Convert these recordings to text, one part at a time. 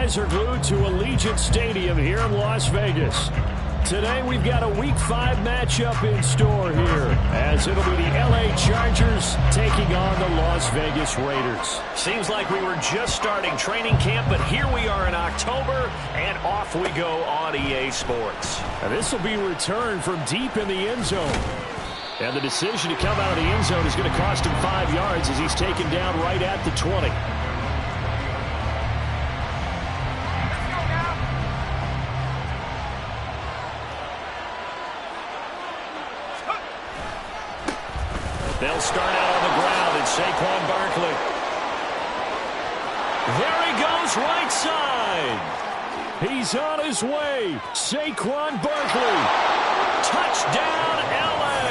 eyes are glued to Allegiant Stadium here in Las Vegas. Today we've got a Week 5 matchup in store here, as it'll be the LA Chargers taking on the Las Vegas Raiders. Seems like we were just starting training camp, but here we are in October, and off we go on EA Sports. And this will be returned from deep in the end zone. And the decision to come out of the end zone is going to cost him 5 yards as he's taken down right at the 20. They'll start out on the ground, and Saquon Barkley. There he goes, right side. He's on his way. Saquon Barkley. Touchdown, LA.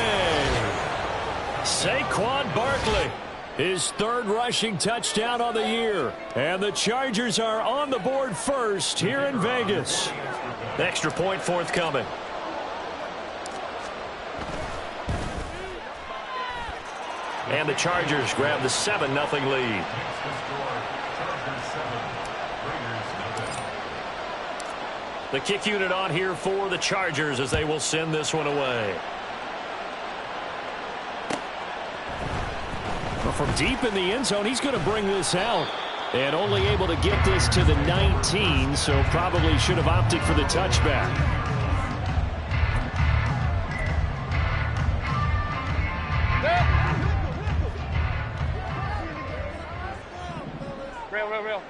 Saquon Barkley. His third rushing touchdown on the year. And the Chargers are on the board first here in Vegas. Extra point forthcoming. And the Chargers grab the 7-0 lead. The kick unit on here for the Chargers as they will send this one away. Well, from deep in the end zone, he's going to bring this out. And only able to get this to the 19, so probably should have opted for the touchback. Real.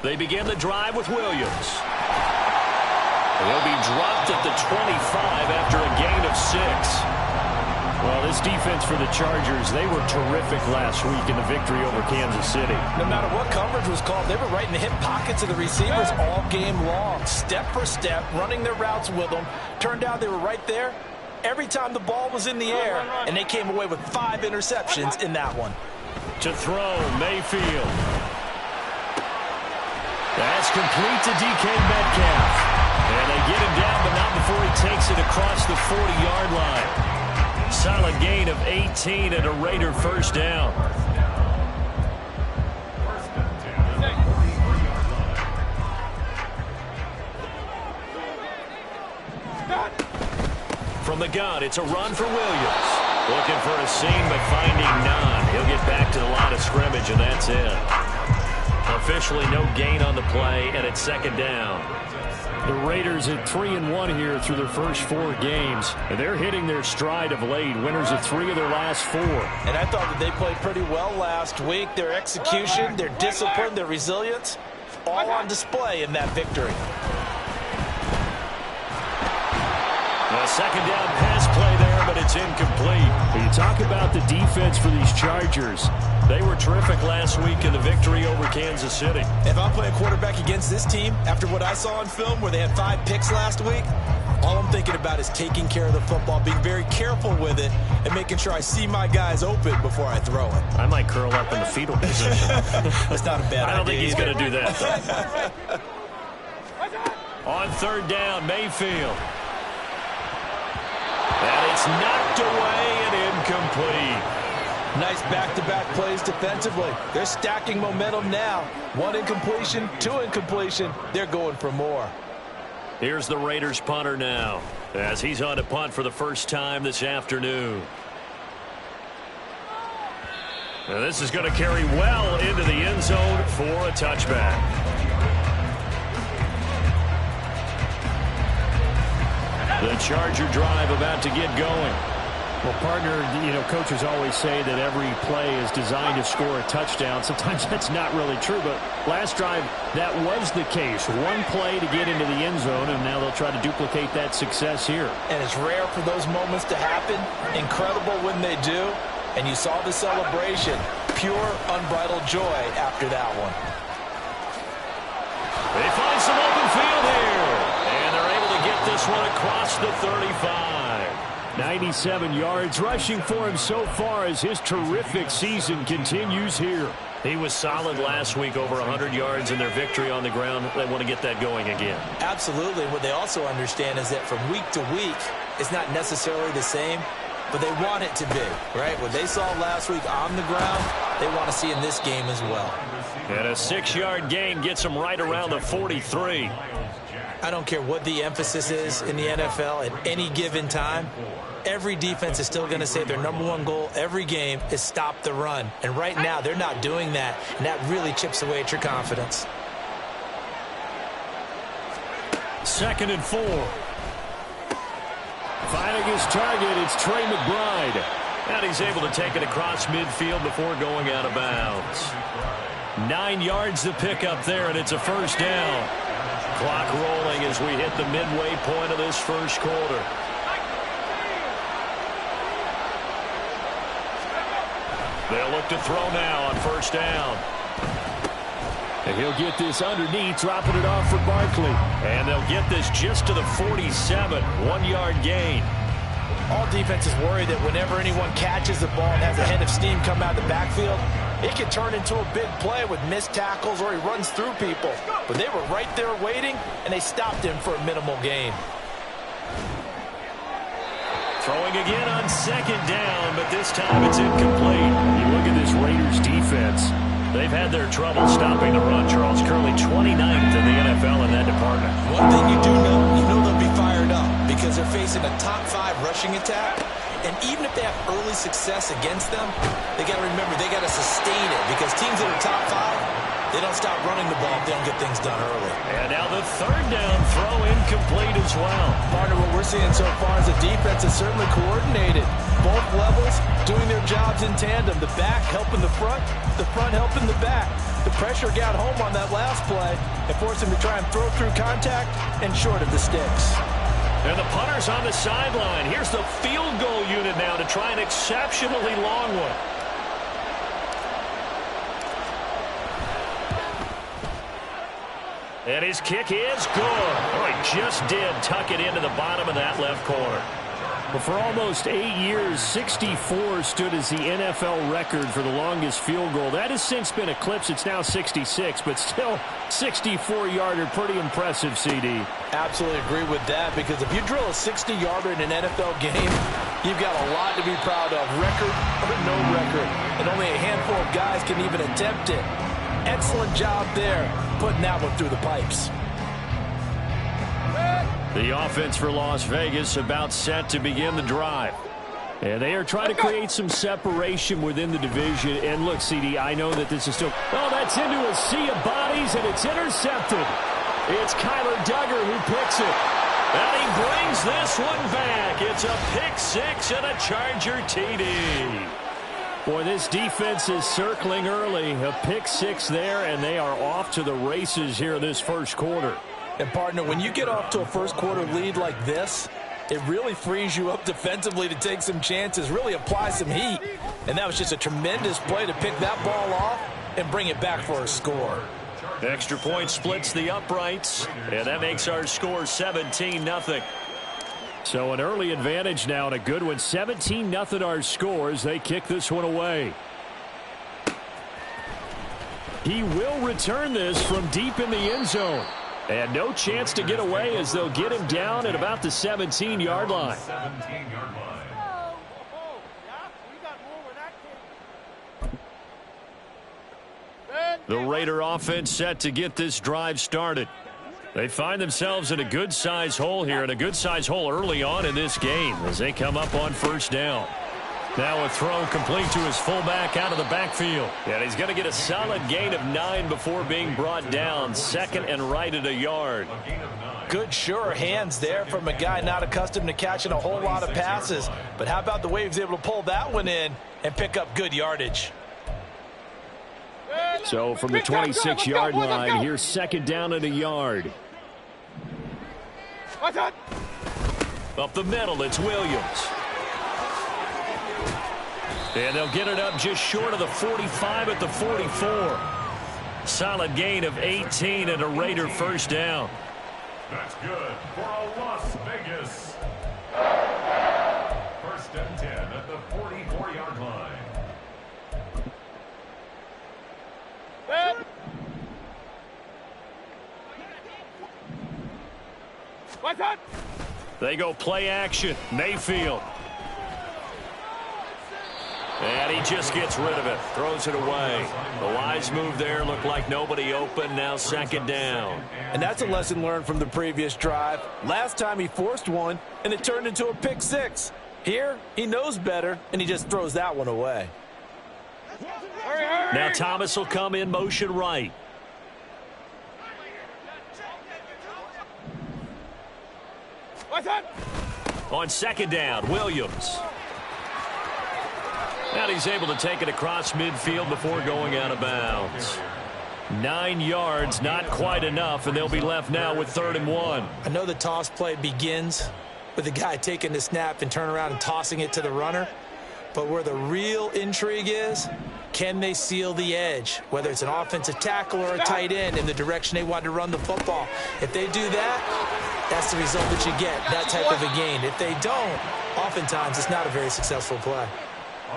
They begin the drive with Williams. He'll be dropped at the 25 after a gain of 6. Well, this defense for the Chargers, they were terrific last week in the victory over Kansas City. No matter what coverage was called, they were right in the hip pockets of the receivers all game long. Step for step, running their routes with them. Turned out they were right there every time the ball was in the air, and they came away with 5 interceptions in that one. To throw, Mayfield. That's complete to DK Metcalf. And they get him down, but not before he takes it across the 40-yard line. Solid gain of 18 and a Raider first down. From the gun, it's a run for Williams. Looking for a seam, but finding none. He'll get back to the line of scrimmage, and that's it. Officially no gain on the play, and it's second down. The Raiders at 3-1 here through their first 4 games. And they're hitting their stride of late. Winners of 3 of their last 4. And I thought that they played pretty well last week. Their execution, their discipline, their resilience, all on display in that victory. A second down pass play there, but it's incomplete. When you talk about the defense for these Chargers, they were terrific last week in the victory over Kansas City. If I'm playing quarterback against this team, after what I saw on film where they had 5 picks last week, all I'm thinking about is taking care of the football, being very careful with it, and making sure I see my guys open before I throw it. I might curl up in the fetal position. That's not a bad idea. I don't think he's going to do that, though. On third down, Mayfield. And it's knocked away and incomplete. Nice back-to-back plays defensively. They're stacking momentum now. 1 incompletion, 2 incompletion. They're going for more. Here's the Raiders punter now, as he's on to punt for the first time this afternoon. Now this is going to carry well into the end zone for a touchback. The Charger drive about to get going. Well, partner, coaches always say that every play is designed to score a touchdown. Sometimes that's not really true, but last drive, that was the case. 1 play to get into the end zone, and now they'll try to duplicate that success here. And it's rare for those moments to happen. Incredible when they do. And you saw the celebration. Pure, unbridled joy after that one. They find some open field here. And they're able to get this one across the 35. 97 yards rushing for him so far as his terrific season continues here. He was solid last week, over 100 yards in their victory on the ground. They want to get that going again. Absolutely. What they also understand is that from week to week, it's not necessarily the same. but they want it to be, right? What they saw last week on the ground, they want to see in this game as well. And a 6-yard gain gets them right around the 43. I don't care what the emphasis is in the NFL at any given time. Every defense is still going to say their #1 goal every game is stop the run. And right now, they're not doing that, and that really chips away at your confidence. 2nd and 4. Finding his target, it's Trey McBride. And he's able to take it across midfield before going out of bounds. 9 yards to pick up there, and it's a 1st down. Clock rolling as we hit the midway point of this 1st quarter. They'll look to throw now on 1st down. And he'll get this underneath, dropping it off for Barkley. And they'll get this just to the 47, 1-yard gain. All defenses worry that whenever anyone catches the ball and has a head of steam come out of the backfield, it can turn into a big play with missed tackles or he runs through people. But they were right there waiting, and they stopped him for a minimal gain. Throwing again on 2nd down, but this time it's incomplete. You look at this Raiders defense. They've had their trouble stopping the run. Charles, currently 29th in the NFL in that department. One thing you do know, they'll be fired up because they're facing a top 5 rushing attack. And even if they have early success against them, they got to remember they got to sustain it because teams that are top 5, they don't stop running the ball if they don't get things done early. And now the 3rd down throw incomplete as well. Partner, what we're seeing so far is the defense is certainly coordinated. Both levels doing their jobs in tandem. The back helping the front helping the back. The pressure got home on that last play and forced him to try and throw through contact and short of the sticks. And the punter's on the sideline. Here's the field goal unit now to try an exceptionally long one. And his kick is good. Oh, he just did tuck it into the bottom of that left corner. But for almost 8 years, 64 stood as the NFL record for the longest field goal. That has since been eclipsed. It's now 66, but still 64-yarder. Pretty impressive, CD. Absolutely agree with that, because if you drill a 60-yarder in an NFL game, you've got a lot to be proud of, record or no record. And only a handful of guys can even attempt it. Excellent job there, putting that one through the pipes. The offense for Las Vegas about set to begin the drive. And they are trying to create some separation within the division. And look, CD, I know that this is still... Oh, that's into a sea of bodies, and it's intercepted. It's Kyler Duggar who picks it. And he brings this one back. It's a pick 6 and a Charger TD. Boy, this defense is circling early. A pick 6 there, and they are off to the races here in this 1st quarter. And, partner, when you get off to a 1st quarter lead like this, it really frees you up defensively to take some chances, really apply some heat. And that was just a tremendous play to pick that ball off and bring it back for a score. Extra point splits the uprights, and that makes our score 17-0. So an early advantage now, and a good one. 17-0 our score as they kick this one away. He will return this from deep in the end zone. And no chance to get away as they'll get him down at about the 17-yard line. The Raider offense set to get this drive started. They find themselves in a good-sized hole here, and a good-sized hole early on in this game as they come up on 1st down. Now a throw complete to his fullback out of the backfield. And he's going to get a solid gain of 9 before being brought down. 2nd and right at a yard. Good, sure hands there from a guy not accustomed to catching a whole lot of passes. But how about the way he was able to pull that one in and pick up good yardage? So from the 26-yard line, here's 2nd down and a yard. Up the middle, it's Williams. And they'll get it up just short of the 45 at the 44. Solid gain of 18 and a Raider 1st down. That's good for a Las Vegas. 1st and 10 at the 44-yard line. They go play action. Mayfield. And he just gets rid of it, throws it away. The wise move there, looked like nobody open, now second down. And that's a lesson learned from the previous drive. Last time he forced one, and it turned into a pick six. Here, he knows better, and he just throws that one away. Now Thomas will come in motion right. On second down, Williams. And he's able to take it across midfield before going out of bounds. 9 yards, not quite enough, and they'll be left now with 3rd and 1. I know the toss play begins with the guy taking the snap and turn around and tossing it to the runner. But where the real intrigue is, can they seal the edge, whether it's an offensive tackle or a tight end, in the direction they want to run the football? If they do that, that's the result that you get, that type of a gain. If they don't, oftentimes it's not a very successful play.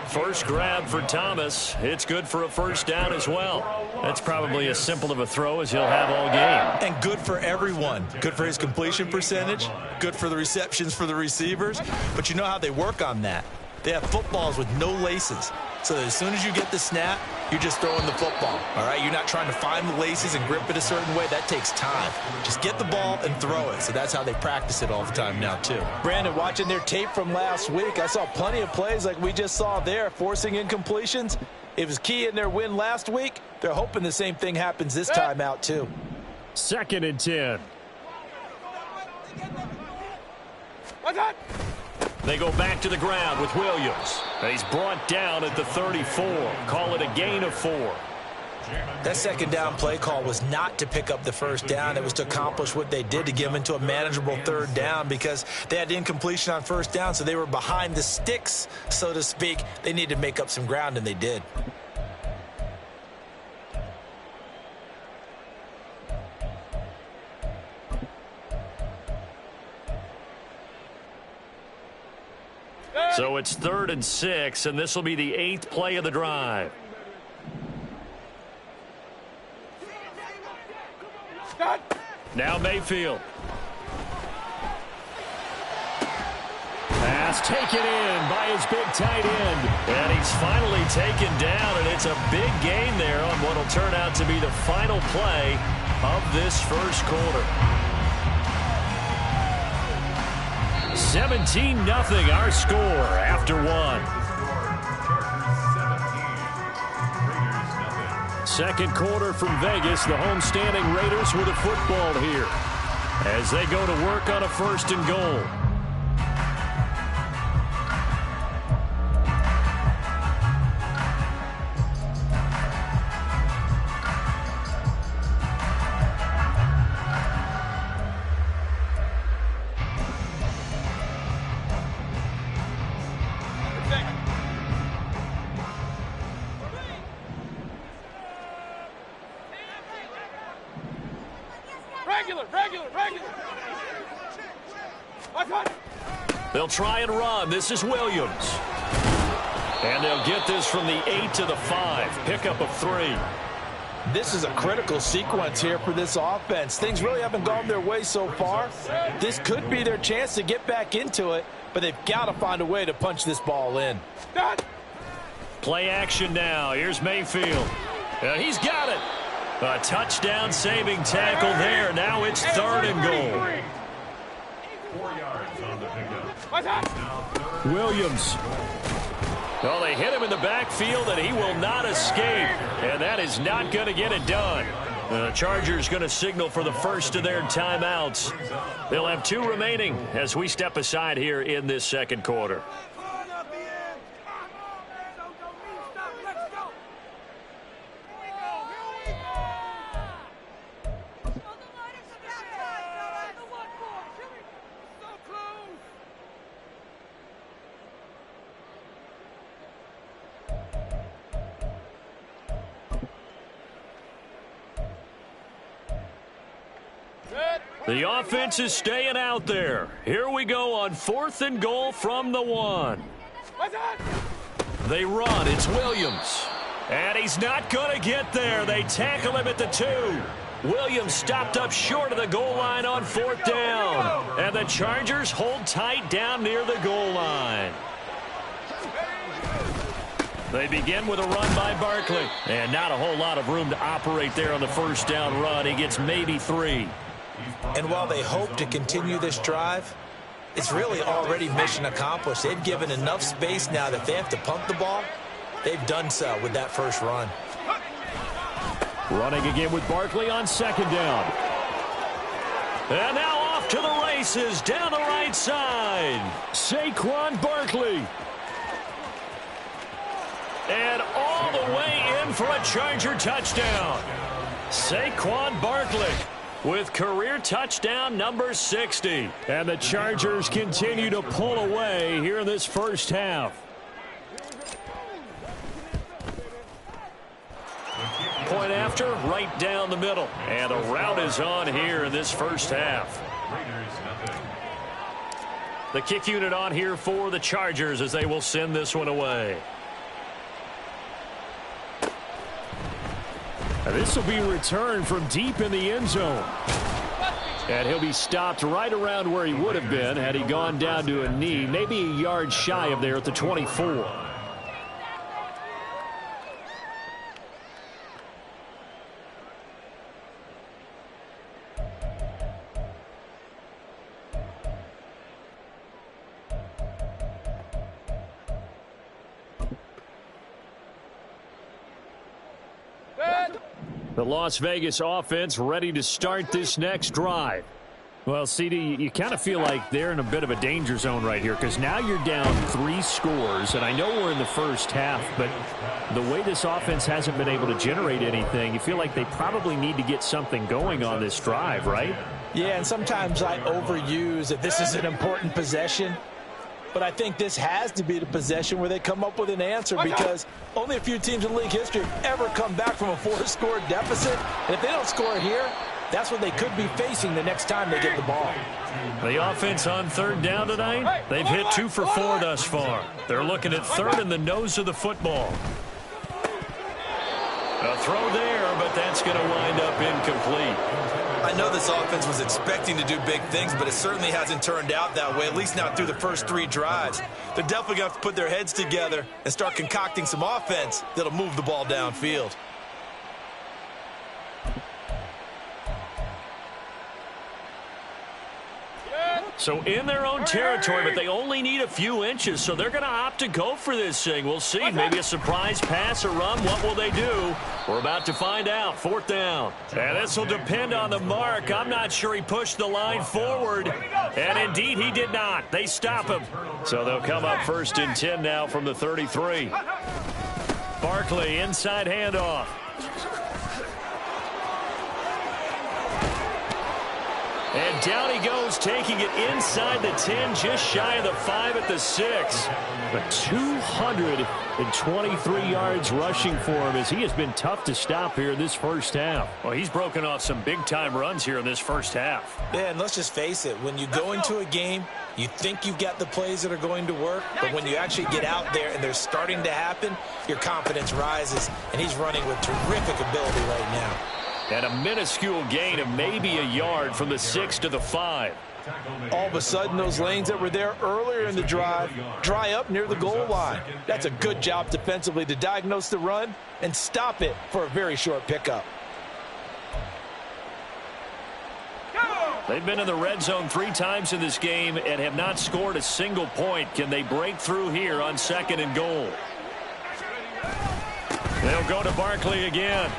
First grab for Thomas. It's good for a first down as well. That's probably as simple of a throw as he'll have all game. And good for everyone. Good for his completion percentage. Good for the receptions for the receivers. But you know how they work on that. They have footballs with no laces. So that as soon as you get the snap, you're just throwing the football. All right? You're not trying to find the laces and grip it a certain way. That takes time. Just get the ball and throw it. So that's how they practice it all the time now, too. Brandon, watching their tape from last week, I saw plenty of plays like we just saw there, forcing incompletions. It was key in their win last week. They're hoping the same thing happens this time out, too. 2nd and 10. They go back to the ground with Williams. And he's brought down at the 34. Call it a gain of 4. That second down play call was not to pick up the first down. It was to accomplish what they did, to get them into a manageable 3rd down, because they had incompletion on first down, so they were behind the sticks, so to speak. They needed to make up some ground, and they did. So it's 3rd and 6, and this will be the 8th play of the drive. Now Mayfield. Pass taken in by his big tight end. And he's finally taken down, and it's a big gain there on what will turn out to be the final play of this first quarter. 17-0 our score after 1. Second quarter from Vegas. The homestanding Raiders with a football here as they go to work on a 1st and goal. They'll try and run. This is Williams. And they'll get this from the 8 to the 5. Pickup of 3. This is a critical sequence here for this offense. Things really haven't gone their way so far. This could be their chance to get back into it, but they've got to find a way to punch this ball in. Play action now. Here's Mayfield. He's got it. A touchdown saving tackle there. Now it's 3rd and goal. 4 yards on the pickup. Williams. Well, they hit him in the backfield, and he will not escape. And that is not going to get it done. The Chargers going to signal for the first of their timeouts. They'll have 2 remaining as we step aside here in this second quarter. The offense is staying out there. Here we go on 4th and goal from the 1. They run. It's Williams. And he's not going to get there. They tackle him at the 2. Williams stopped up short of the goal line on 4th down. And the Chargers hold tight down near the goal line. They begin with a run by Barkley. And not a whole lot of room to operate there on the first down run. He gets maybe 3. And while they hope to continue this drive, it's really already mission accomplished. They've given enough space now that if they have to pump the ball, they've done so with that first run. Running again with Barkley on second down. And now off to the races down the right side. Saquon Barkley. And all the way in for a Charger touchdown. Saquon Barkley with career touchdown number 60. And the Chargers continue to pull away here in this first half. Point after, right down the middle. And a rout is on here in this first half. The kick unit on here for the Chargers as they will send this one away. This will be returned from deep in the end zone. And he'll be stopped right around where he would have been had he gone down to a knee, maybe a yard shy of there at the 24. The Las Vegas offense ready to start this next drive. Well, CD, you kind of feel like they're in a bit of a danger zone right here because now you're down 3 scores, and I know we're in the first half, but the way this offense hasn't been able to generate anything, you feel like they probably need to get something going on this drive, right? Yeah, and sometimes I overuse that this is an important possession. But I think this has to be the possession where they come up with an answer because only a few teams in league history have ever come back from a 4-score deficit. And if they don't score here, that's what they could be facing the next time they get the ball. The offense on third down tonight, they've hit 2 for 4 thus far. They're looking at third in the nose of the football. A throw there, but that's going to wind up incomplete. I know this offense was expecting to do big things, but it certainly hasn't turned out that way, at least not through the first 3 drives. They're definitely going to have to put their heads together and start concocting some offense that'll move the ball downfield. So in their own territory, but they only need a few inches, so they're going to opt to go for this thing. We'll see. Maybe a surprise pass or run. What will they do? We're about to find out. 4th down. And this will depend on the mark. I'm not sure he pushed the line forward. And indeed, he did not. They stop him. So they'll come up 1st and 10 now from the 33. Barkley, inside handoff. And down he goes, taking it inside the 10, just shy of the 5 at the 6. But 223 yards rushing for him as he has been tough to stop here in this first half. Well, he's broken off some big-time runs here in this first half. Yeah, and let's just face it. When you go into a game, you think you've got the plays that are going to work, but when you actually get out there and they're starting to happen, your confidence rises, and he's running with terrific ability right now. And a minuscule gain of maybe a yard from the 6 to the 5. All of a sudden, those lanes that were there earlier in the drive dry up near the goal line. That's a good job defensively to diagnose the run and stop it for a very short pickup. They've been in the red zone 3 times in this game and have not scored a single point. Can they break through here on 2nd and goal? They'll go to Barkley again.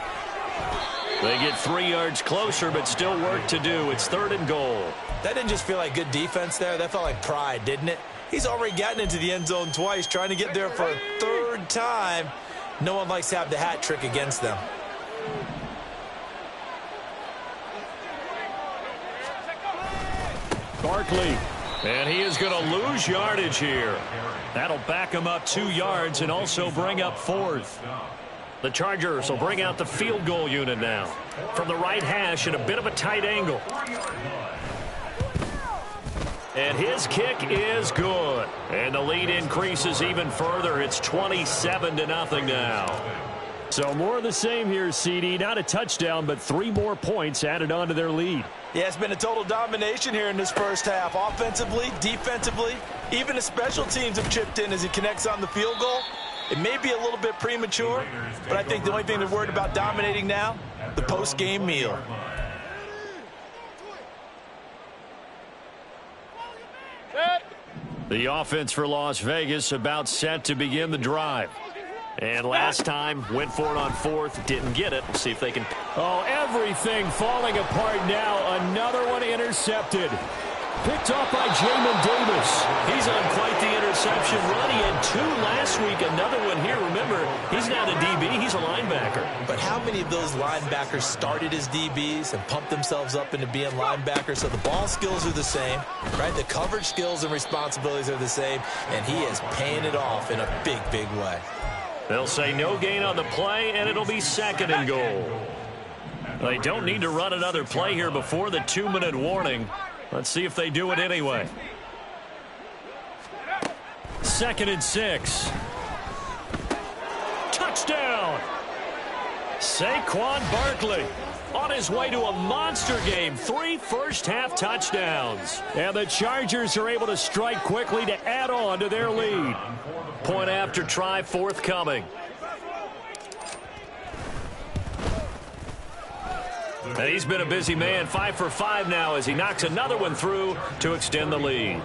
They get 3 yards closer, but still work to do. It's 3rd and goal. That didn't just feel like good defense there. That felt like pride, didn't it? He's already gotten into the end zone twice, trying to get there for a 3rd time. No one likes to have the hat trick against them. Barkley, and he is going to lose yardage here. That'll back him up 2 yards and also bring up 4th. The Chargers will bring out the field goal unit now. From the right hash at a bit of a tight angle. And his kick is good. And the lead increases even further. It's 27-0 now. So more of the same here, CD. Not a touchdown, but 3 more points added on to their lead. Yeah, it's been a total domination here in this first half. Offensively, defensively, even the special teams have chipped in as he connects on the field goal. It may be a little bit premature, but I think the only thing they're worried about dominating now, the post-game meal. The offense for Las Vegas about set to begin the drive. And last time, went for it on fourth, didn't get it. We'll see if they can. Oh, everything falling apart now. Another one intercepted. Picked off by Jamin Davis. He's on quite the interception run. He had 2 last week, another one here. Remember, he's not a DB, he's a linebacker. But how many of those linebackers started as DBs and pumped themselves up into being linebackers? So the ball skills are the same, right? The coverage skills and responsibilities are the same, and he is paying it off in a big, big way. They'll say no gain on the play, and it'll be 2nd and goal. They don't need to run another play here before the 2-minute warning. Let's see if they do it anyway. 2nd and 6. Touchdown! Saquon Barkley on his way to a monster game. 3 first-half touchdowns. And the Chargers are able to strike quickly to add on to their lead. Point after try forthcoming. And he's been a busy man, 5 for 5 now as he knocks another one through to extend the lead.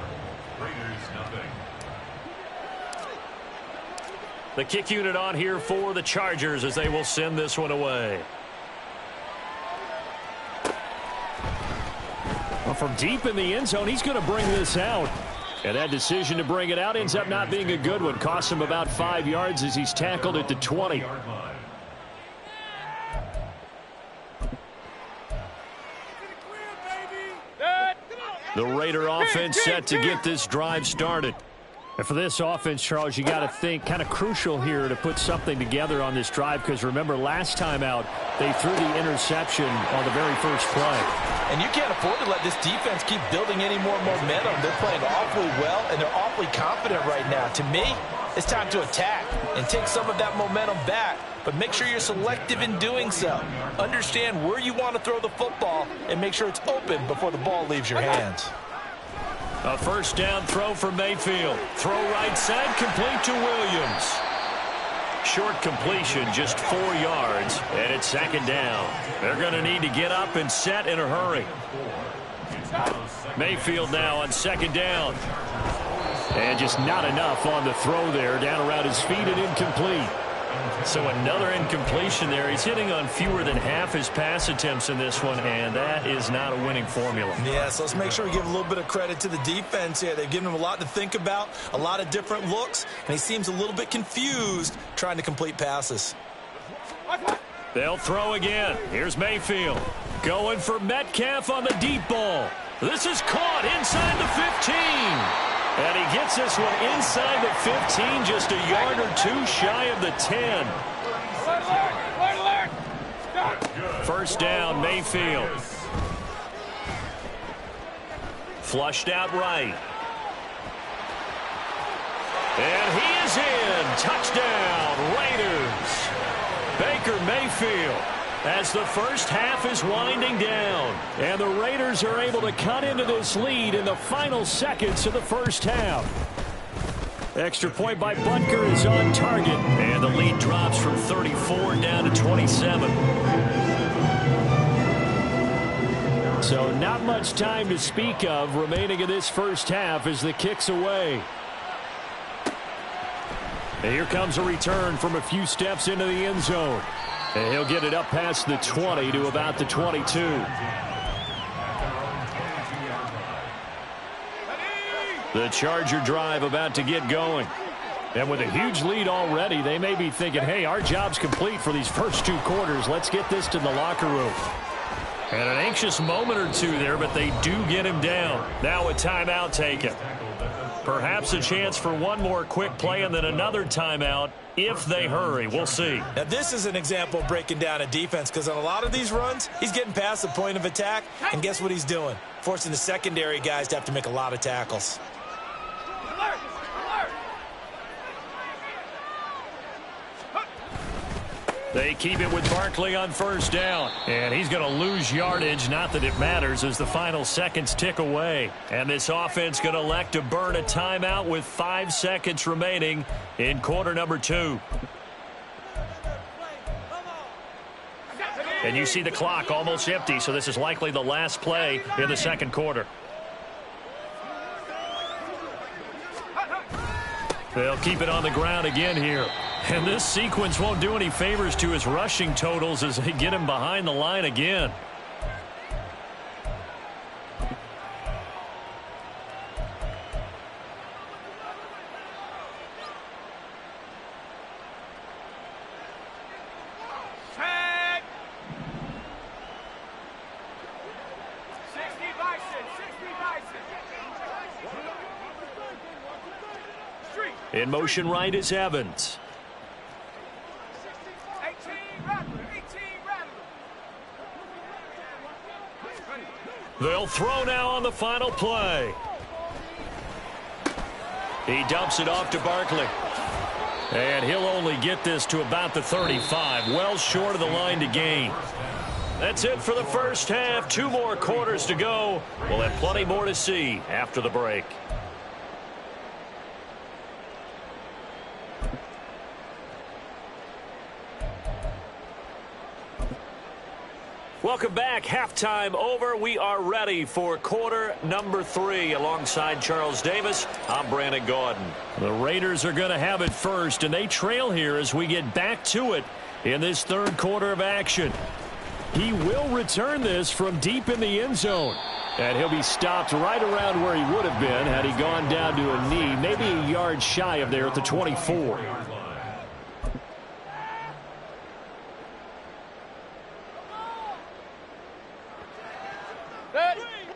The kick unit on here for the Chargers as they will send this one away. Well, from deep in the end zone, he's going to bring this out. And that decision to bring it out ends up not being a good one. Costs him about 5 yards as he's tackled at the 20. The Raider offense set to get this drive started. And for this offense, Charles, you got to think kind of crucial here to put something together on this drive, because remember last time out they threw the interception on the very first play. And you can't afford to let this defense keep building any more momentum. They're playing awfully well, and they're awfully confident right now. To me, it's time to attack and take some of that momentum back, but make sure you're selective in doing so. Understand where you want to throw the football and make sure it's open before the ball leaves your hands. A first down throw for Mayfield. Throw right side, complete to Williams. Short completion, just 4 yards, and it's 2nd down. They're going to need to get up and set in a hurry. Mayfield now on 2nd down. And just not enough on the throw there, down around his feet and incomplete. So another incompletion there. He's hitting on fewer than half his pass attempts in this one, and that is not a winning formula. Yeah, so let's make sure we give a little bit of credit to the defense here. They've given him a lot to think about, a lot of different looks, and he seems a little bit confused trying to complete passes. They'll throw again. Here's Mayfield. Going for Metcalf on the deep ball. This is caught inside the 15. And he gets this one inside the 15, just a yard or 2 shy of the 10. First down, Mayfield. Flushed out right. And he is in. Touchdown, Raiders. Baker Mayfield as the first half is winding down. And the Raiders are able to cut into this lead in the final seconds of the first half. Extra point by Butker is on target. And the lead drops from 34 down to 27. So not much time to speak of remaining in this first half as the kick's away. And here comes a return from a few steps into the end zone. And he'll get it up past the 20 to about the 22. The Charger drive about to get going. And with a huge lead already, they may be thinking, hey, our job's complete for these first 2 quarters. Let's get this to the locker room. And an anxious moment or two there, but they do get him down. Now a timeout taken. Perhaps a chance for one more quick play and then another timeout if they hurry. We'll see. Now, this is an example of breaking down a defense, because on a lot of these runs, he's getting past the point of attack, and guess what he's doing? Forcing the secondary guys to have to make a lot of tackles. They keep it with Barkley on first down. And he's going to lose yardage. Not that it matters as the final seconds tick away. And this offense going to elect to burn a timeout with 5 seconds remaining in quarter number 2. And you see the clock almost empty, so this is likely the last play in the second quarter. They'll keep it on the ground again here. And this sequence won't do any favors to his rushing totals as they get him behind the line again. In motion right is Evans. They'll throw now on the final play. He dumps it off to Barkley. And he'll only get this to about the 35, well short of the line to gain. That's it for the first half. 2 more quarters to go. We'll have plenty more to see after the break. Welcome back. Halftime over. We are ready for quarter number 3. Alongside Charles Davis, I'm Brandon Gaudin. The Raiders are going to have it first, and they trail here as we get back to it in this third quarter of action. He will return this from deep in the end zone. And he'll be stopped right around where he would have been had he gone down to a knee, maybe a yard shy of there at the 24.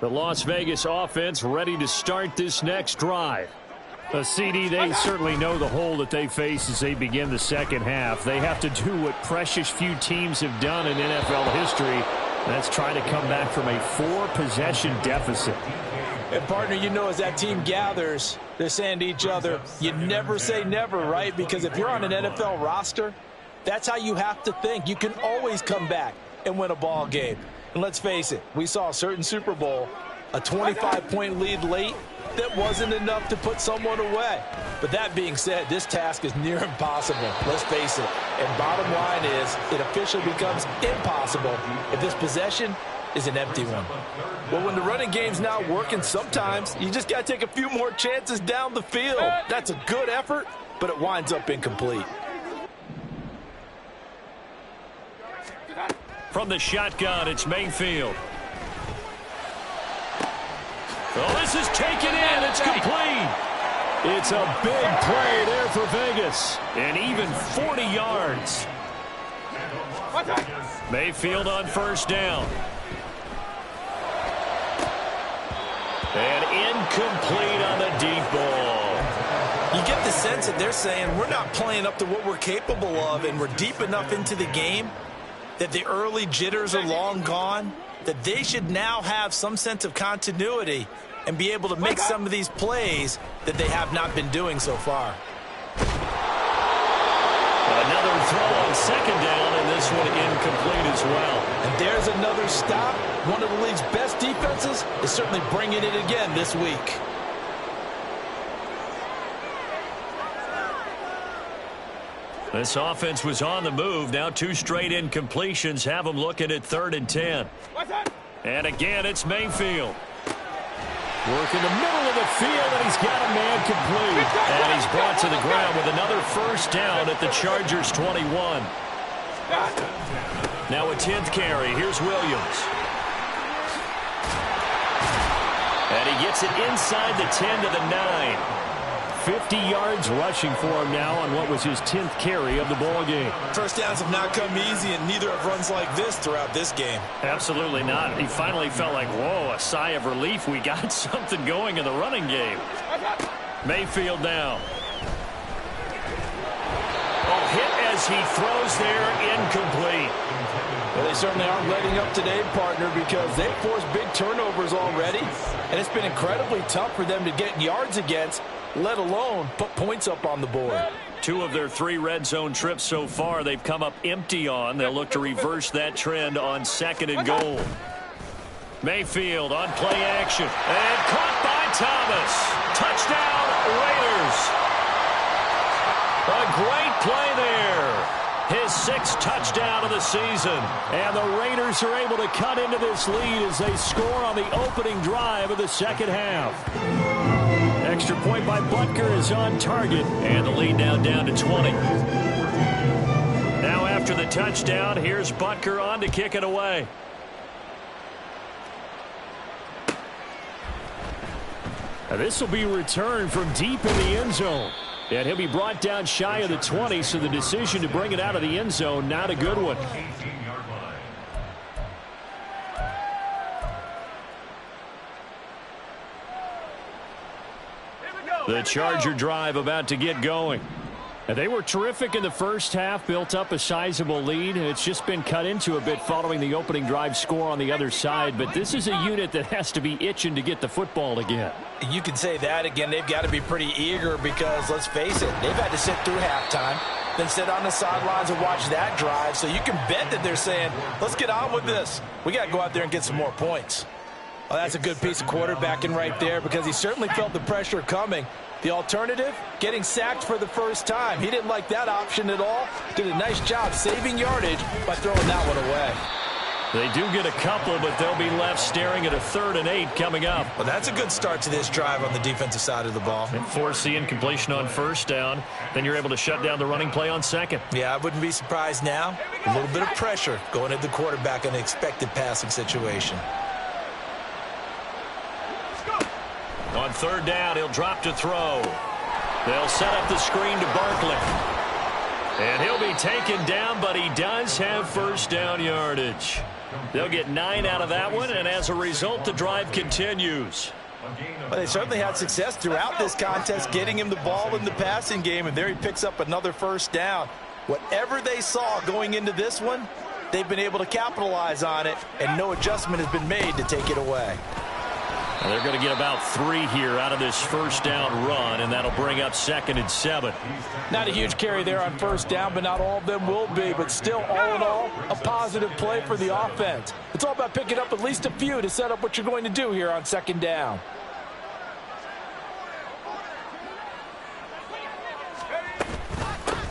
The Las Vegas offense ready to start this next drive. A CD, they certainly know the hole that they face as they begin the second half. They have to do what precious few teams have done in NFL history. That's try to come back from a 4-possession deficit. And, partner, you know, as that team gathers, they're saying to each other, you never say never, right? Because if you're on an NFL roster, that's how you have to think. You can always come back and win a ball game. And let's face it, we saw a certain Super Bowl, a 25-point lead late, that wasn't enough to put someone away. But that being said, this task is near impossible. Let's face it. And bottom line is, it officially becomes impossible if this possession is an empty one. Well, when the running game's not working, sometimes you just got to take a few more chances down the field. That's a good effort, but it winds up incomplete. From the shotgun, it's Mayfield. Oh, this is taken in. It's complete. It's a big play there for Vegas. And even 40 yards. Mayfield on first down. And incomplete on the deep ball. You get the sense that they're saying we're not playing up to what we're capable of, and we're deep enough into the game that the early jitters are long gone, that they should now have some sense of continuity and be able to make some of these plays that they have not been doing so far. Another throw on second down, and this one incomplete as well. And there's another stop. One of the league's best defenses is certainly bringing it again this week. This offense was on the move. Now 2 straight incompletions have them looking at 3rd and 10. And again, it's Mayfield. Working the middle of the field, and he's got a man complete. And he's brought to the ground with another first down at the Chargers' 21. Now a 10th carry. Here's Williams. And he gets it inside the 10 to the 9. 50 yards rushing for him now on what was his 10th carry of the ball game. First downs have not come easy, and neither have runs like this throughout this game. Absolutely not. He finally felt like, whoa, a sigh of relief. We got something going in the running game. Mayfield now. Oh, hit as he throws there, incomplete. Well, they certainly aren't letting up today, partner, because they've forced big turnovers already, and it's been incredibly tough for them to get yards against, let alone put points up on the board. 2 of their 3 red zone trips so far, they've come up empty on. They'll look to reverse that trend on 2nd and goal. Mayfield on play action. And caught by Thomas. Touchdown, Raiders. A great play there. His 6th touchdown of the season. And the Raiders are able to cut into this lead as they score on the opening drive of the second half. Extra point by Butker is on target. And the lead now down to 20. Now after the touchdown, here's Butker on to kick it away. Now this will be returned from deep in the end zone. And he'll be brought down shy of the 20, so the decision to bring it out of the end zone, not a good one. The Charger drive about to get going. And they were terrific in the first half, built up a sizable lead. It's just been cut into a bit following the opening drive score on the other side. But this is a unit that has to be itching to get the football again. You can say that again. They've got to be pretty eager because, let's face it, they've had to sit through halftime, then sit on the sidelines and watch that drive. So you can bet that they're saying, let's get on with this. We got to go out there and get some more points. Well, that's a good piece of quarterbacking right there because he certainly felt the pressure coming. The alternative, getting sacked for the first time. He didn't like that option at all. Did a nice job saving yardage by throwing that one away. They do get a couple, but they'll be left staring at a 3rd and 8 coming up. Well, that's a good start to this drive on the defensive side of the ball. And force the incompletion on 1st down. Then you're able to shut down the running play on 2nd. Yeah, I wouldn't be surprised now. A little bit of pressure going at the quarterback in an expected passing situation. On 3rd down, he'll drop to throw. They'll set up the screen to Barkley. And he'll be taken down, but he does have 1st down yardage. They'll get 9 out of that one, and as a result, the drive continues. Well, they certainly had success throughout this contest, getting him the ball in the passing game, and there he picks up another 1st down. Whatever they saw going into this one, they've been able to capitalize on it, and no adjustment has been made to take it away. Well, they're going to get about 3 here out of this 1st down run, and that'll bring up 2nd and 7. Not a huge carry there on 1st down, but not all of them will be. But still, all in all, a positive play for the offense. It's all about picking up at least a few to set up what you're going to do here on 2nd down.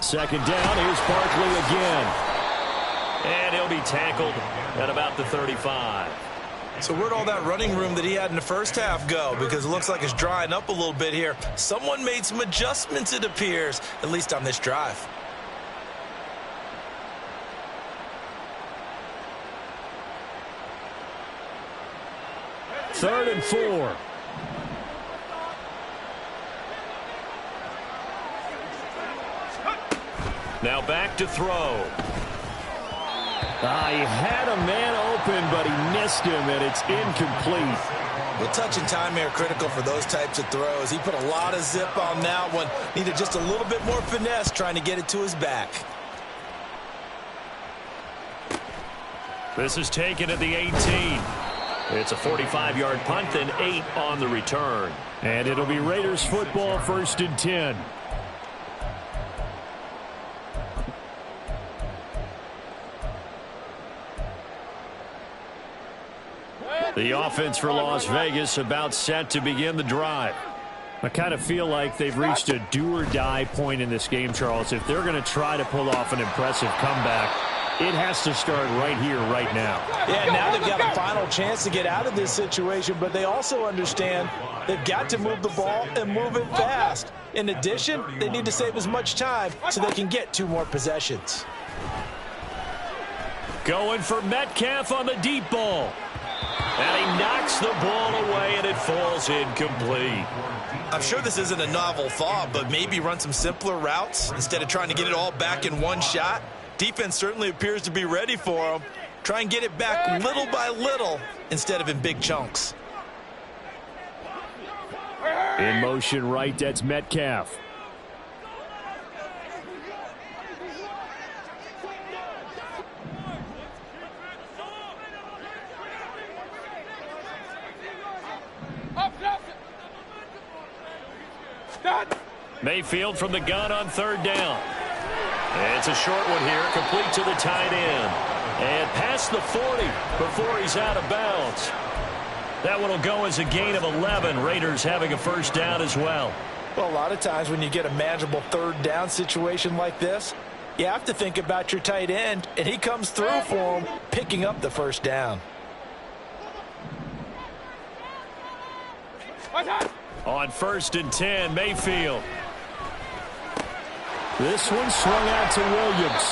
Second down, here's Barkley again. And he'll be tackled at about the 35. So where'd all that running room that he had in the first half go? Because it looks like it's drying up a little bit here. Someone made some adjustments, it appears, at least on this drive. Third and 4. Now back to throw. He had a man open, but he missed him, and it's incomplete. Well, touch and time here critical for those types of throws. He put a lot of zip on that one. Needed just a little bit more finesse trying to get it to his back. This is taken at the 18. It's a 45-yard punt, then 8 on the return. And it'll be Raiders football, 1st and 10. The offense for Las Vegas about set to begin the drive. I kind of feel like they've reached a do-or-die point in this game, Charles. If they're going to try to pull off an impressive comeback, it has to start right here, right now. Yeah, now they've got a final chance to get out of this situation, but they also understand they've got to move the ball and move it fast. In addition, they need to save as much time so they can get 2 more possessions. Going for Metcalf on the deep ball. And he knocks the ball away, and it falls incomplete. I'm sure this isn't a novel thought, but maybe run some simpler routes instead of trying to get it all back in one shot. Defense certainly appears to be ready for him. Try and get it back little by little instead of in big chunks. In motion right, that's Metcalf. Mayfield from the gun on third down. It's a short one here, complete to the tight end. And past the 40 before he's out of bounds. That one will go as a gain of 11. Raiders having a first down as well. Well, a lot of times when you get a manageable third down situation like this, you have to think about your tight end, and he comes through for him, picking up the first down. On 1st and 10, Mayfield. This one swung out to Williams.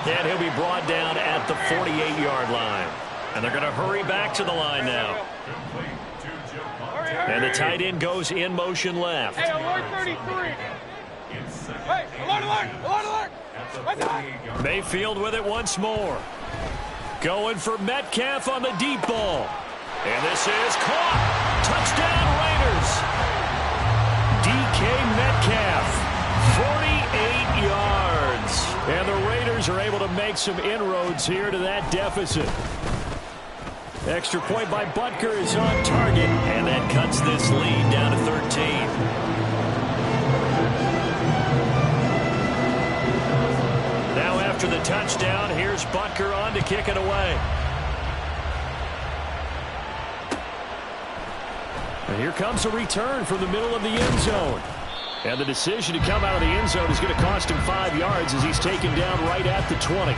And he'll be brought down at the 48-yard line. And they're going to hurry back to the line now. And the tight end goes in motion left. Hey, alert 33. Hey, alert. Mayfield with it once more. Going for Metcalf on the deep ball. And this is caught. Touchdown Raiders. DK Metcalf. 48 yards. And the Raiders are able to make some inroads here to that deficit. Extra point by Butker is on target, and that cuts this lead down to 13. Now after the touchdown, here's Butker on to kick it away. And here comes a return from the middle of the end zone. And the decision to come out of the end zone is going to cost him 5 yards as he's taken down right at the 20.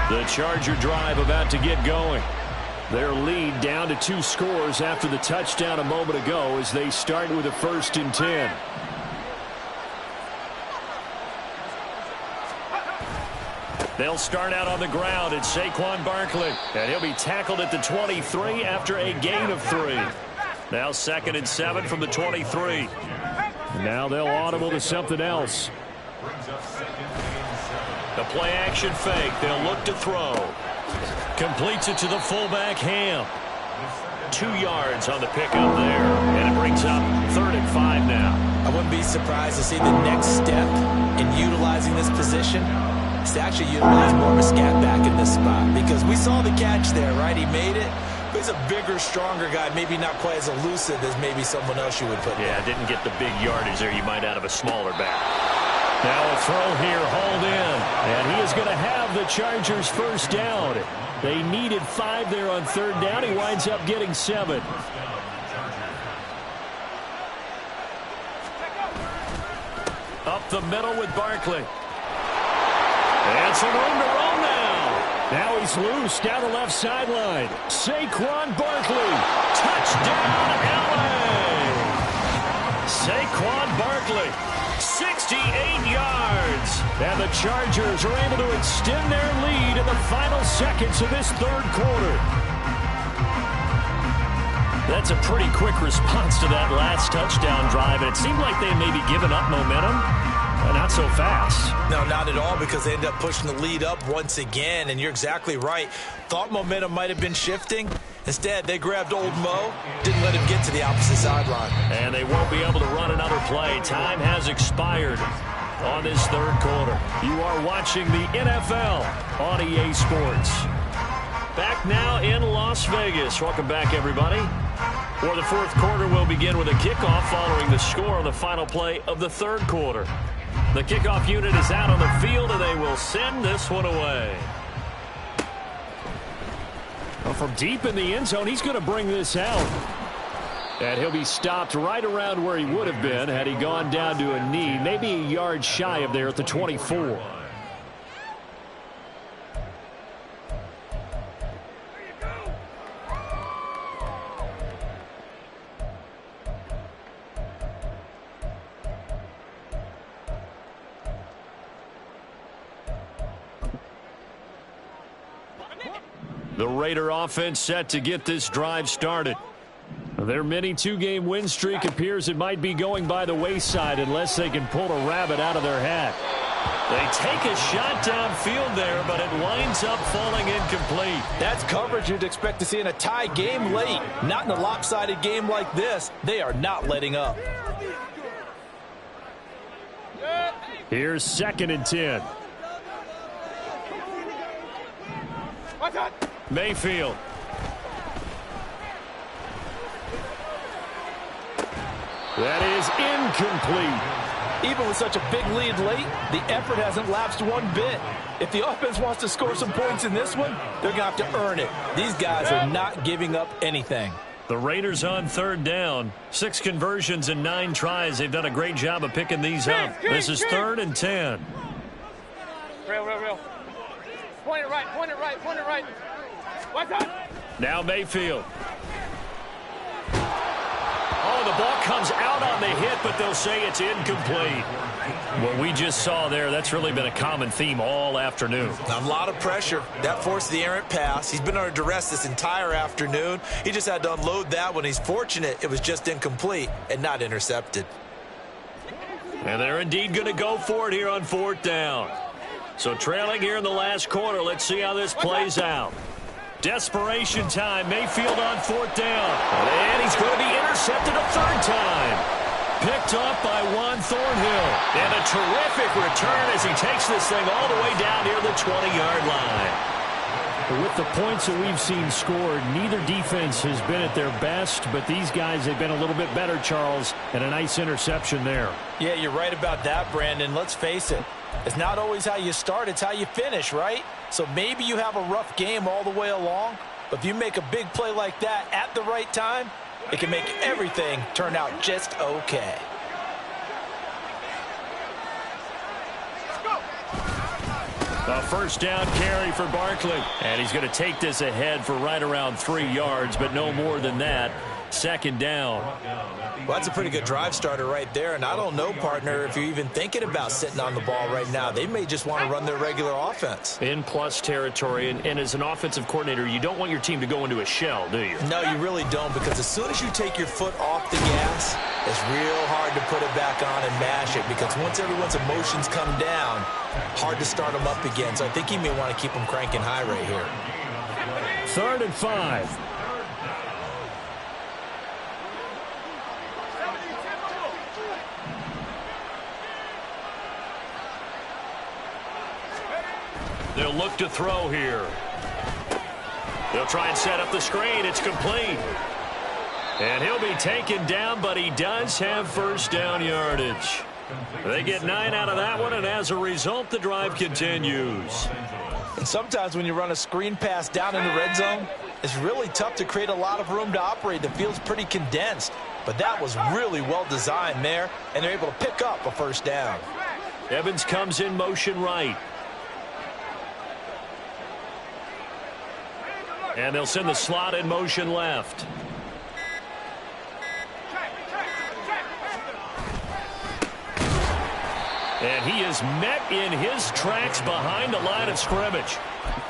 The Charger drive about to get going. Their lead down to 2 scores after the touchdown a moment ago as they start with a 1st and 10. They'll start out on the ground. It's Saquon Barkley. And he'll be tackled at the 23 after a gain of 3. Now 2nd and 7 from the 23. Now they'll audible to something else. The play action fake. They'll look to throw. Completes it to the fullback Ham. 2 yards on the pickup there. And it brings up 3rd and 5 now. I wouldn't be surprised to see the next step in utilizing this position is to actually utilize more of a scat back in this spot. Because we saw the catch there, right? He made it. But he's a bigger, stronger guy. Maybe not quite as elusive as maybe someone else you would put there. Didn't get the big yardage there you might out of a smaller back. Now a throw here, hauled in. And he is going to have the Chargers first down. They needed 5 there on 3rd down. He winds up getting 7. Up the middle with Barkley. And some room to roll now. Now he's loose down the left sideline. Saquon Barkley. Touchdown, LA. Saquon Barkley. 68 yards. And the Chargers are able to extend their lead in the final seconds of this 3rd quarter. That's a pretty quick response to that last touchdown drive. And it seemed like they may be giving up momentum. Not so fast. No, not at all, because they end up pushing the lead up once again. And you're exactly right. Thought momentum might have been shifting. Instead, they grabbed old Mo, didn't let him get to the opposite sideline. And they won't be able to run another play. Time has expired on this 3rd quarter. You are watching the NFL on EA Sports. Back now in Las Vegas. Welcome back, everybody. For the 4th quarter, we'll begin with a kickoff following the score on the final play of the 3rd quarter. The kickoff unit is out on the field, and they will send this one away. Well, from deep in the end zone, he's going to bring this out. And he'll be stopped right around where he would have been had he gone down to a knee, maybe a yard shy of there at the 24. The Raider offense set to get this drive started. Their mini 2-game win streak appears it might be going by the wayside unless they can pull a rabbit out of their hat. They take a shot downfield there, but it winds up falling incomplete. That's coverage you'd expect to see in a tie game late. Not in a lopsided game like this. They are not letting up. Here's 2nd and 10. Mayfield. That is incomplete. Even with such a big lead late, the effort hasn't lapsed one bit. If the offense wants to score some points in this one, they're going to have to earn it. These guys are not giving up anything. The Raiders on third down. 6 conversions in 9 tries. They've done a great job of picking these up. This is 3rd and 10. Real. Point it right, point it right, point it right. What's up? Now Mayfield. Oh, the ball comes out on the hit, but they'll say it's incomplete. What we just saw there, that's really been a common theme all afternoon. A lot of pressure. That forced the errant pass. He's been under duress this entire afternoon. He just had to unload that one. He's fortunate it was just incomplete and not intercepted. And they're indeed going to go for it here on 4th down. So trailing here in the last quarter, let's see how this plays out. Desperation time. Mayfield on 4th down. And he's going to be intercepted a 3rd time. Picked off by Juan Thornhill. And a terrific return as he takes this thing all the way down near the 20-yard line. With the points that we've seen scored, neither defense has been at their best, but these guys have been a little bit better, Charles, and a nice interception there. Yeah, you're right about that, Brandon. Let's face it. It's not always how you start, it's how you finish, right? So maybe you have a rough game all the way along, but if you make a big play like that at the right time, it can make everything turn out just okay. A 1st down carry for Barkley. And he's going to take this ahead for right around 3 yards, but no more than that. 2nd down. Well, that's a pretty good drive starter right there. And I don't know, partner, if you're even thinking about sitting on the ball right now. They may just want to run their regular offense. In plus territory. And as an offensive coordinator, you don't want your team to go into a shell, do you? No, you really don't, because as soon as you take your foot off the gas, it's real hard to put it back on and mash it, because once everyone's emotions come down, hard to start them up again. So I think you may want to keep them cranking high right here. 3rd and 5. They'll look to throw here. They'll try and set up the screen. It's complete. And he'll be taken down, but he does have 1st down yardage. They get 9 out of that one, and as a result, the drive continues. And sometimes when you run a screen pass down in the red zone, it's really tough to create a lot of room to operate. The field's pretty condensed, but that was really well designed there, and they're able to pick up a 1st down. Evans comes in motion right. And they'll send the slot in motion left. And he is met in his tracks behind the line of scrimmage.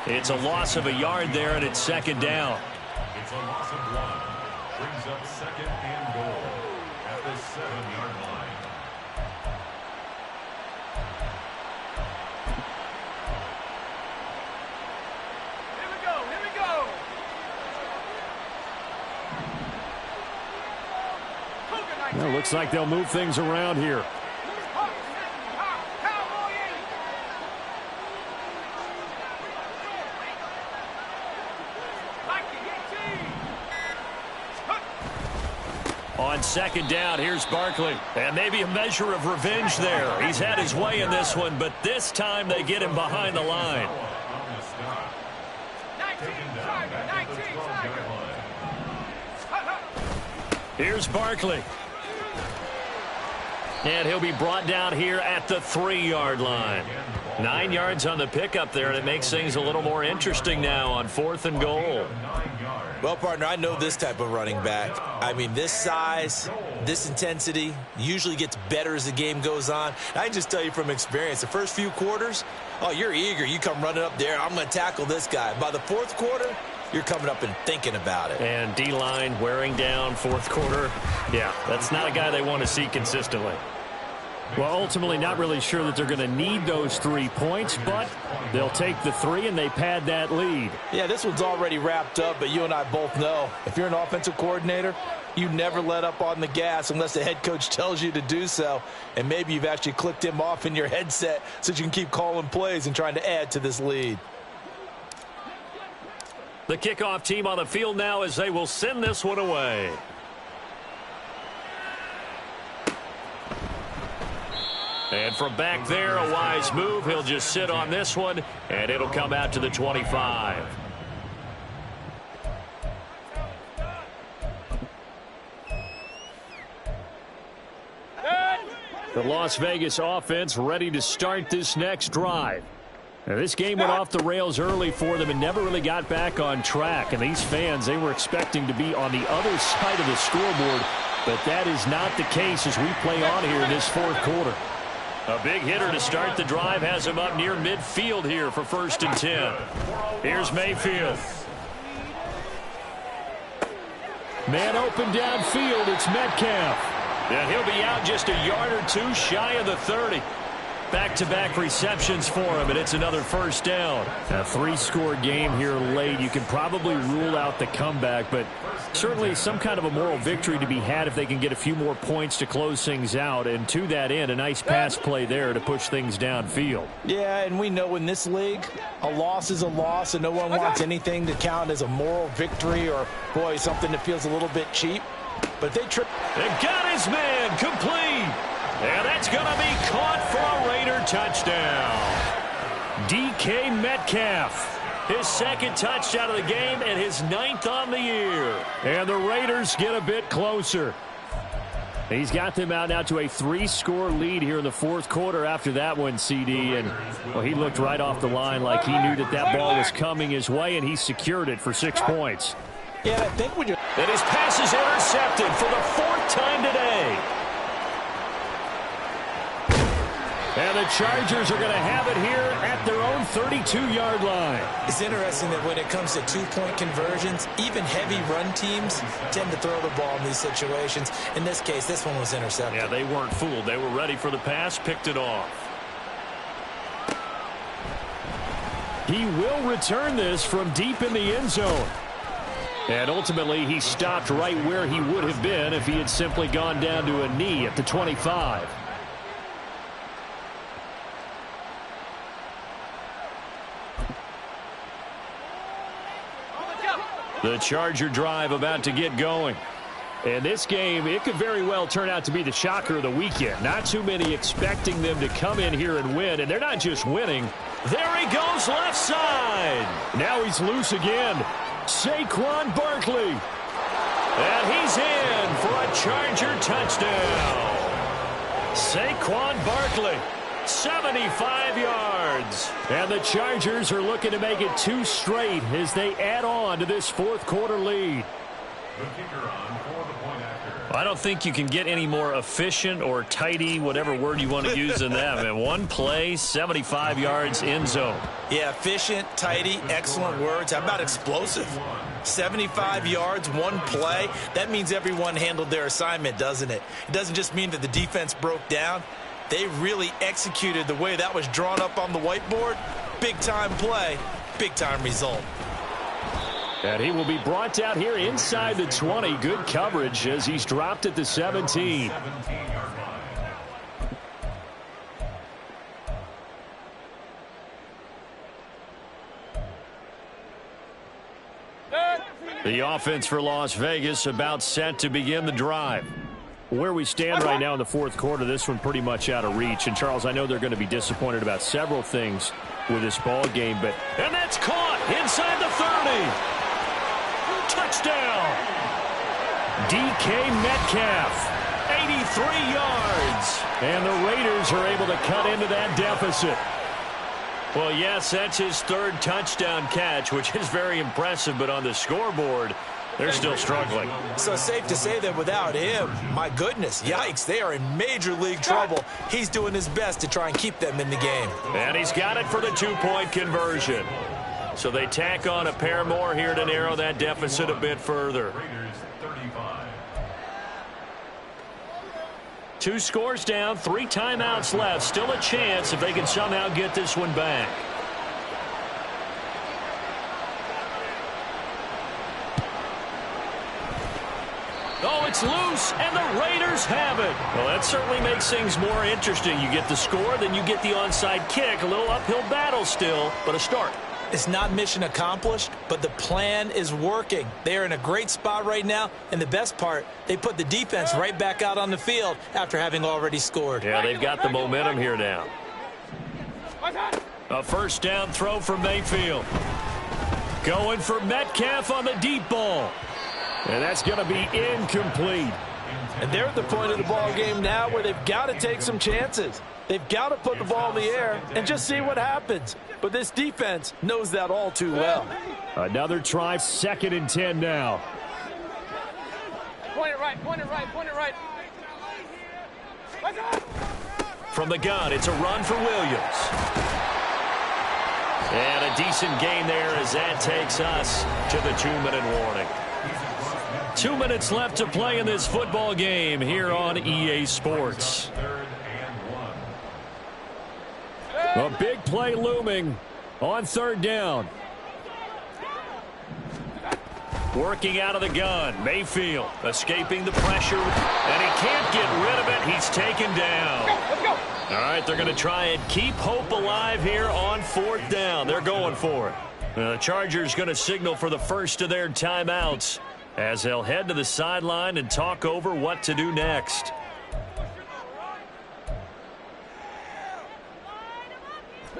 It's a loss of a yard there, and it's 2nd down. It's a loss of 1. Brings up 2nd and goal at the 7-yard line. Here we go. Well, looks like they'll move things around here. On 2nd down, here's Barkley. And maybe a measure of revenge there. He's had his way in this one, but this time they get him behind the line. Here's Barkley. And he'll be brought down here at the 3-yard line. 9 yards on the pickup there, and it makes things a little more interesting now on 4th and goal. Well, partner, I know this type of running back. I mean, this size, this intensity usually gets better as the game goes on. I can just tell you from experience, the first few quarters, oh, you're eager. You come running up there, I'm going to tackle this guy. By the 4th quarter, you're coming up and thinking about it. And D-line wearing down 4th quarter. Yeah, that's not a guy they want to see consistently. Well, ultimately not really sure that they're going to need those 3 points, but they'll take the 3 and they pad that lead. Yeah, this one's already wrapped up, but you and I both know if you're an offensive coordinator, you never let up on the gas unless the head coach tells you to do so. And maybe you've actually clicked him off in your headset so you can keep calling plays and trying to add to this lead. The kickoff team on the field now as they will send this one away. And from back there, a wise move. He'll just sit on this one, and it'll come out to the 25. The Las Vegas offense ready to start this next drive. Now, this game went off the rails early for them and never really got back on track. And these fans, they were expecting to be on the other side of the scoreboard, but that is not the case as we play on here in this fourth quarter. A big hitter to start the drive has him up near midfield here for 1st and 10. Here's Mayfield. Man open downfield, it's Metcalf. And he'll be out just a yard or two shy of the 30. Back-to-back receptions for him, and it's another 1st down. A 3-score game here late. You can probably rule out the comeback, but certainly some kind of a moral victory to be had if they can get a few more points to close things out. And to that end, a nice pass play there to push things downfield. Yeah, and we know in this league, a loss is a loss, and no one wants anything to count as a moral victory or, boy, something that feels a little bit cheap. But they got his man complete. And that's going to be caught for a Raider touchdown. DK Metcalf, his 2nd touchdown of the game and his 9th on the year. And the Raiders get a bit closer. He's got them out now to a 3-score lead here in the 4th quarter after that one, CD. And, well, he looked right off the line like he knew that ball was coming his way, and he secured it for 6 points. Yeah, I think we just... And his pass is intercepted for the 4th time today. And the Chargers are going to have it here at their own 32-yard line. It's interesting that when it comes to 2-point conversions, even heavy run teams tend to throw the ball in these situations. In this case, this one was intercepted. Yeah, they weren't fooled. They were ready for the pass, picked it off. He will return this from deep in the end zone. And ultimately, he stopped right where he would have been if he had simply gone down to a knee at the 25. The Charger drive about to get going. And this game, it could very well turn out to be the shocker of the weekend. Not too many expecting them to come in here and win. And they're not just winning. There he goes left side. Now he's loose again. Saquon Barkley. And he's in for a Charger touchdown. Saquon Barkley, 75 yards. And the Chargers are looking to make it 2 straight as they add on to this 4th quarter lead. I don't think you can get any more efficient or tidy, whatever word you want to use in that. Man, 1 play, 75 yards, end zone. Yeah, efficient, tidy, excellent words. How about explosive? 75 yards, 1 play. That means everyone handled their assignment, doesn't it? It doesn't just mean that the defense broke down. They really executed the way that was drawn up on the whiteboard. Big-time play, big-time result. And he will be brought down here inside the 20. Good coverage as he's dropped at the 17. The offense for Las Vegas about set to begin the drive. Where we stand right now in the 4th quarter, this one pretty much out of reach. And, Charles, I know they're going to be disappointed about several things with this ball game, but... And that's caught inside the 30. Touchdown! DK Metcalf, 83 yards. And the Raiders are able to cut into that deficit. Well, yes, that's his 3rd touchdown catch, which is very impressive, but on the scoreboard, they're still struggling. So safe to say that without him, my goodness, yikes, they are in major league trouble. He's doing his best to try and keep them in the game. And he's got it for the 2-point conversion. So they tack on a pair more here to narrow that deficit a bit further. 2 scores down, 3 timeouts left. Still a chance if they can somehow get this one back. Oh, it's loose, and the Raiders have it. Well, that certainly makes things more interesting. You get the score, then you get the onside kick. A little uphill battle still, but a start. It's not mission accomplished, but the plan is working. They're in a great spot right now, and the best part, they put the defense right back out on the field after having already scored. Yeah, they've got the momentum here now. A first down throw for Mayfield. Going for Metcalf on the deep ball. And that's going to be incomplete. And they're at the point of the ball game now where they've got to take some chances. They've got to put the ball in the air and just see what happens. But this defense knows that all too well. Another try, 2nd and 10 now. Point it right, point it right, point it right. From the gun, it's a run for Williams. And a decent gain there as that takes us to the 2-minute warning. 2 minutes left to play in this football game here on EA Sports. A big play looming on 3rd down. Working out of the gun, Mayfield escaping the pressure, and he can't get rid of it. He's taken down. Let's go. All right, they're going to try and keep hope alive here on 4th down. They're going for it. The Chargers going to signal for the first of their timeouts as they'll head to the sideline and talk over what to do next.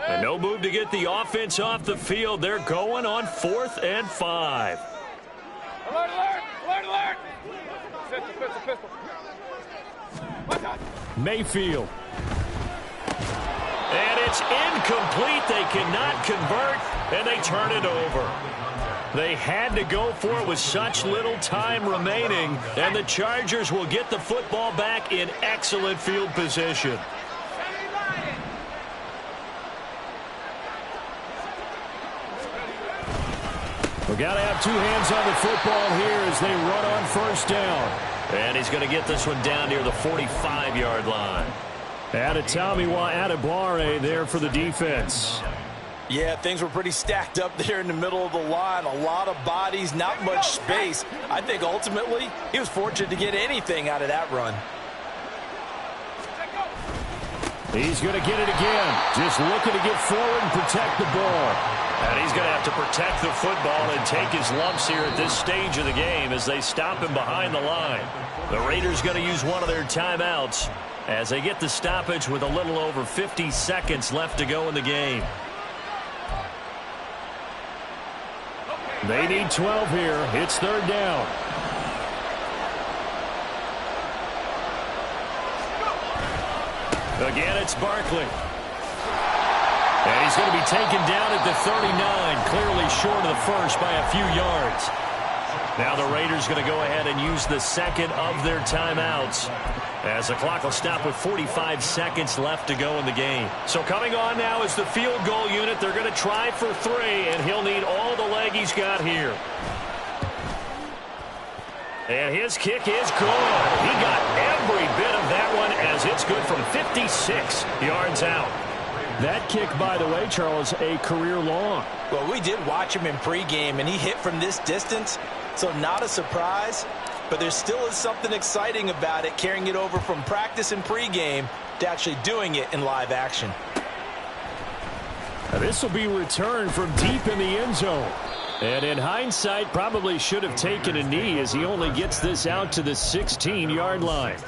And no move to get the offense off the field. They're going on 4th and 5. Alert, alert, alert, alert. Pistol, pistol, pistol. Mayfield. And it's incomplete. They cannot convert, and they turn it over. They had to go for it with such little time remaining, and the Chargers will get the football back in excellent field position. We've got to have 2 hands on the football here as they run on 1st down. And he's going to get this one down near the 45-yard line. Adetomiwa Adebawore there for the defense. Yeah, things were pretty stacked up there in the middle of the line. A lot of bodies, not much space. I think ultimately he was fortunate to get anything out of that run. He's going to get it again. Just looking to get forward and protect the ball. And he's going to have to protect the football and take his lumps here at this stage of the game as they stop him behind the line. The Raiders going to use one of their timeouts as they get the stoppage with a little over 50 seconds left to go in the game. They need 12 here. It's 3rd down. Again, it's Barkley. And he's going to be taken down at the 39, clearly short of the first by a few yards. Now the Raiders going to go ahead and use the 2nd of their timeouts as the clock will stop with 45 seconds left to go in the game. So coming on now is the field goal unit. They're going to try for 3, and he'll need all the leg he's got here. And his kick is good. He got every bit of that one as it's good from 56 yards out. That kick, by the way, Charles, a career long. Well, we did watch him in pregame, and he hit from this distance, so not a surprise. But there still is something exciting about it, carrying it over from practice and pregame to actually doing it in live action. Now, this will be returned from deep in the end zone. And in hindsight, probably should have taken a knee as he only gets this out to the 16-yard line.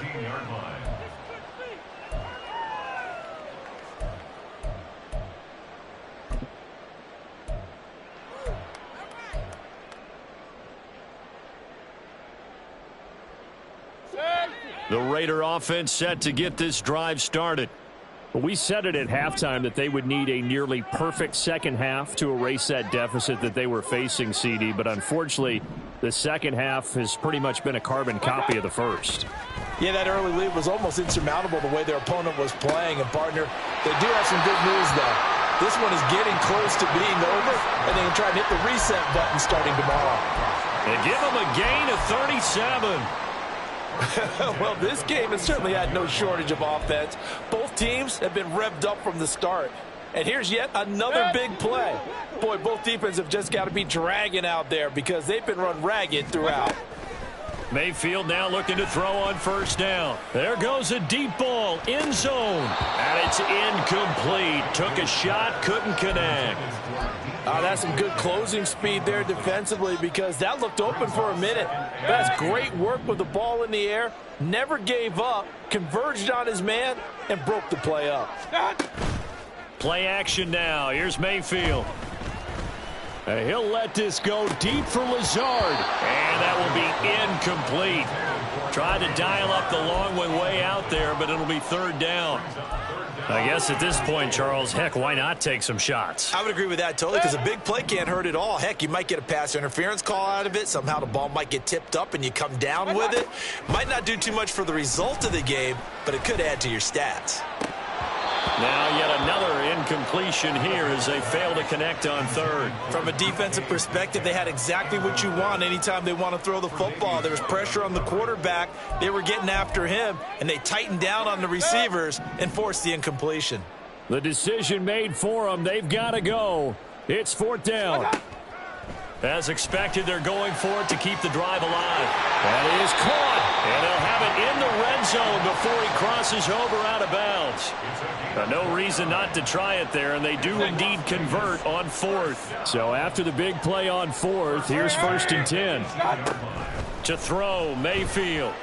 The Raider offense set to get this drive started. Well, we said it at halftime that they would need a nearly perfect second half to erase that deficit that they were facing, CD. But unfortunately, the second half has pretty much been a carbon copy of the first. Yeah, that early lead was almost insurmountable the way their opponent was playing. And, partner, they do have some good news, though. This one is getting close to being over, and they can try and hit the reset button starting tomorrow. They give them a gain of 37. Well, this game has certainly had no shortage of offense. Both teams have been revved up from the start. And here's yet another big play. Boy, both defenses have just got to be dragging out there because they've been run ragged throughout. Mayfield now looking to throw on 1st down. There goes a deep ball, end zone. And it's incomplete. Took a shot, couldn't connect. That's some good closing speed there defensively because that looked open for a minute. That's great work with the ball in the air. Never gave up, converged on his man, and broke the play up. Play action now. Here's Mayfield. He'll let this go deep for Lazard. And that will be incomplete. Tried to dial up the long one way out there, but it'll be third down. I guess at this point, Charles, heck, why not take some shots? I would agree with that totally because a big play can't hurt at all. Heck, you might get a pass interference call out of it. Somehow the ball might get tipped up and you come down with it. Might not do too much for the result of the game, but it could add to your stats. Now yet another incompletion here as they fail to connect on third. From a defensive perspective, they had exactly what you want anytime they want to throw the football. There was pressure on the quarterback. They were getting after him, and they tightened down on the receivers and forced the incompletion. The decision made for them. They've got to go. It's fourth down. As expected, they're going for it to keep the drive alive. That is caught. And they'll have it in the red zone before he crosses over out of bounds. No reason not to try it there, and they do indeed convert on fourth. So after the big play on fourth, here's 1st and 10. To throw, Mayfield.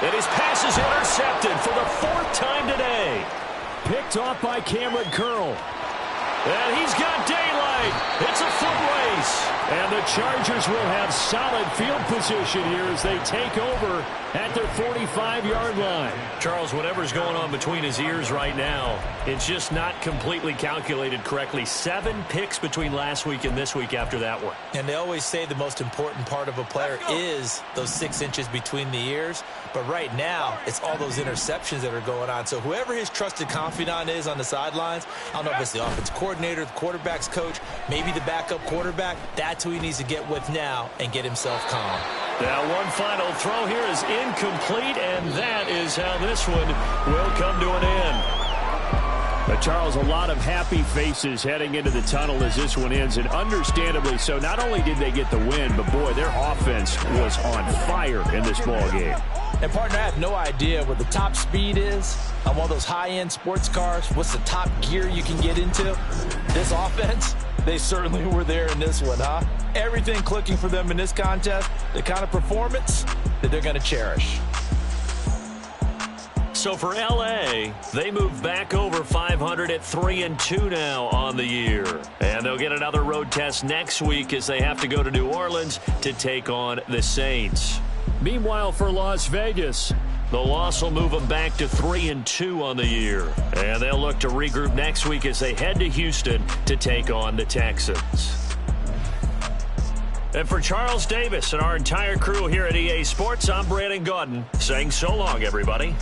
And his pass is intercepted for the 4th time today. Picked off by Cameron Curl. And he's got daylight. It's a foot race. And the Chargers will have solid field position here as they take over at their 45-yard line. Charles, whatever's going on between his ears right now, it's just not completely calculated correctly. 7 picks between last week and this week after that one. And they always say the most important part of a player is those 6 inches between the ears. But right now, it's all those interceptions that are going on. So whoever his trusted confidant is on the sidelines, I don't know if it's the offense coordinator, the quarterback's coach, maybe the backup quarterback, that's who he needs to get with now and get himself calm. Now one final throw here is incomplete, and that is how this one will come to an end. But Charles, a lot of happy faces heading into the tunnel as this one ends, and understandably so. Not only did they get the win, but boy, their offense was on fire in this ball game. And partner, I have no idea what the top speed is on one of those high-end sports cars. What's the top gear you can get into? This offense, they certainly were there in this one, huh? Everything clicking for them in this contest, the kind of performance that they're going to cherish. So for L.A., they move back over 500 at 3-2 now on the year. And they'll get another road test next week as they have to go to New Orleans to take on the Saints. Meanwhile, for Las Vegas, the loss will move them back to 3-2 on the year. And they'll look to regroup next week as they head to Houston to take on the Texans. And for Charles Davis and our entire crew here at EA Sports, I'm Brandon Gaudin saying so long, everybody.